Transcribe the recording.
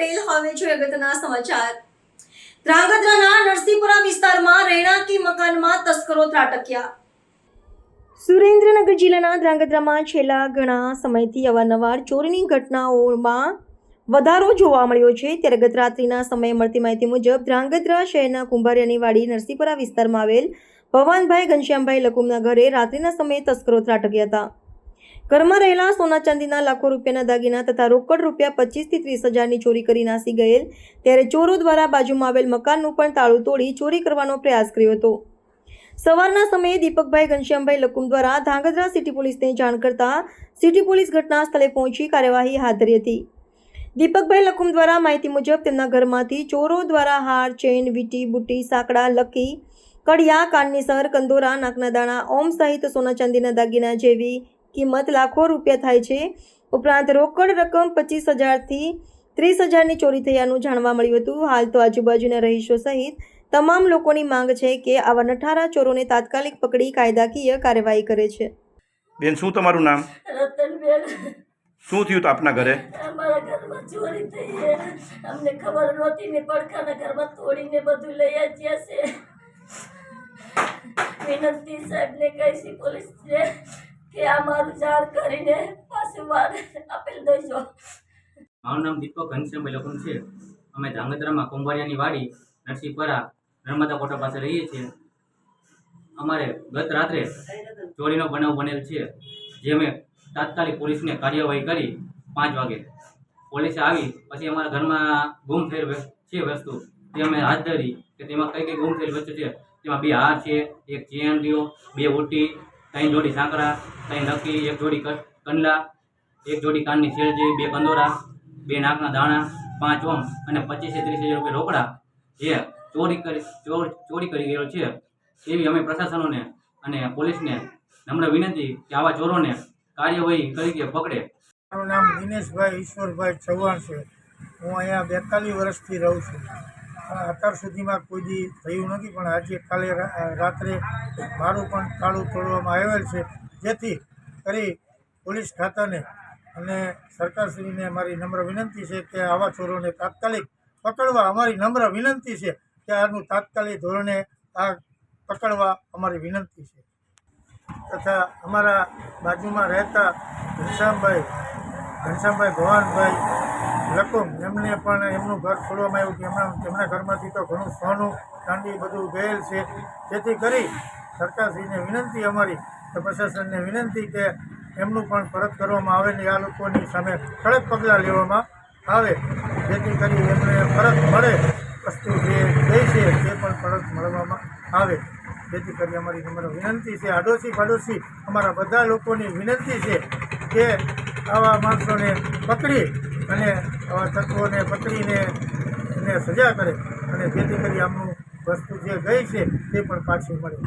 પટેલ હવે જોઈએ અગત્યના સમાચાર। ધ્રાંગધ્રાના નરસિંહપુરા વિસ્તારમાં રહેણાંકી મકાનમાં તસ્કરો ત્રાટક્યા। સુરેન્દ્રનગર જિલ્લાના ધ્રાંગધ્રામાં છેલ્લા ઘણા સમયથી અવારનવાર ચોરીની ઘટનાઓમાં વધારો જોવા મળ્યો છે। ત્યારે ગત રાત્રિના સમયે મળતી માહિતી મુજબ ધ્રાંગધ્રા શહેરના કુંભારિયાની વાડી નરસિંહપુરા વિસ્તારમાં આવેલ ભવાનભાઈ ઘનશ્યામભાઈ લકુમના ઘરે રાત્રિના સમયે તસ્કરો ત્રાટક્યા હતા। ઘરમાં રહેલા સોના ચાંદીના લાખો રૂપિયાના દાગીના તથા રોકડ રૂપિયા 25 થી 30 હજારની ચોરી કરી નાસી ગયેલ। ત્યારે ચોરો દ્વારા બાજુમાં આવેલ મકાનનું પણ તાળું તોડી ચોરી કરવાનો પ્રયાસ કર્યો હતો। સવારના સમયે દીપકભાઈ ઘનશ્યામભાઈ લકુમ દ્વારા ધ્રાંગધ્રા સિટી પોલીસને જાણ કરતા સિટી પોલીસ ઘટના સ્થળે પહોંચી કાર્યવાહી હાથ ધરી હતી। દીપકભાઈ લકુમ દ્વારા માહિતી મુજબ તેમના ઘરમાંથી ચોરો દ્વારા હાર, ચેન, વીંટી, બુટ્ટી, સાંકડા, લકી, કડિયા, કાનની સર, કંદોરા, નાકના દાણા, ઓમ સહિત સોના ચાંદીના દાગીના જેવી કિંમત લાખો રૂપિયા થાય છે। ઉપરાંત રોકડ રકમ 25,000 થી 30,000ની ચોરી થયાનું જાણવા મળ્યું હતું। હાલ તો આજુબાજુના રહીશો સહિત તમામ લોકોની માંગ છે કે આવા નઠારા ચોરોને તાત્કાલિક પકડી કાયદાકીય કાર્યવાહી કરે છે। બેન, શું તમારું નામ? રતનબેન, શું થયું હતું આપના ઘરે? અમારા ઘરમાં ચોરી થઈ છે। અમને ખબર નહોતી ને પડખાના ઘરમાં તોડીને બધું લઈ આવ્યા છે। વિનંતી સાહેબને કહીશી પોલીસ છે કે અમારું જાણ કરીને પાછું વાર આપેલ દેજો। મારું નામ દીપક ઘનશ્યામભાઈ લકુમ છે। અમે ધ્રાંગધ્રામાં કુંભારિયાની વાડી નરસિંહપુરા નર્મદા કોટા પાસે રહીએ છીએ। અમારે ગત રાત્રે ચોરીનો બનાવ બનેલ છે, જે અમે તાત્કાલિક પોલીસને કાર્યવાહી કરી 5 વાગે પોલીસે આવી પછી અમારા ઘરમાં ગુમ થયેલ છે વસ્તુ તે અમે હાથ ધરી કે તેમાં કઈ ગુમ થયેલી વસ્તુ છે। તેમાં 2 હાર છે, 1 ચેન રહ્યો, 2 બુટ્ટી, 3 જોડી સાંકડા, 3 નક્કી, 1 જોડી કંડલા, 1 જોડી કાનની શેર જેવી, 2 કંદોરા, 2 નાકના દાણા, 5 ઓમ અને 25 થી 30 હજાર રૂપિયા રોકડા જે ચોરી કરી ગયેલો છે। એવી અમે પ્રશાસનોને અને પોલીસને નમ્ર વિનંતી કે આવા ચોરોને કાર્યવાહી તરીકે પકડે। મારું નામ દિનેશભાઈ ઈશ્વરભાઈ ચૌહાણ છે। હું અહીંયા 42 વર્ષથી રહું છું, પણ અત્યાર સુધીમાં કોઈ દી થયું નથી। પણ આજે કાલે રાત્રે મારું પણ તાળું તોડવામાં આવેલ છે, જેથી કરી પોલીસ ખાતાને અને સરકારશ્રીને મારી નમ્ર વિનંતી છે કે આવા ચોરોને તાત્કાલિક પકડવા અમારી નમ્ર વિનંતી છે કે આનું તાત્કાલિક ધોરણે આ પકડવા અમારી વિનંતી છે। તથા અમારા બાજુમાં રહેતા ઘનશ્યામભાઈ ભવાનભાઈ લકુમ એમને પણ એમનું ઘર છોડવામાં આવ્યું કે તેમના ઘરમાંથી તો ઘણું સોનું ચાંદી બધું ગયેલ છે। જેથી કરી સરકારશ્રીને વિનંતી અમારી તો પ્રશાસનને વિનંતી કે એમનું પણ પરત કરવામાં આવે ને આ લોકોની સામે કડક પગલાં લેવામાં આવે, જેથી કરી એમને પરત મળે, વસ્તુ જે ગઈ છે તે પણ પરત મળવામાં આવે। જેથી કરી અમારી નમ્ર વિનંતી છે, આડોશી પાડોશી અમારા બધા લોકોની વિનંતી છે કે આવા માણસોને પકડી અને આવા તત્વોને પકડીને એને સજા કરે અને જેથી કરી આમનું વસ્તુ જે ગઈ છે તે પણ પાછી મળે।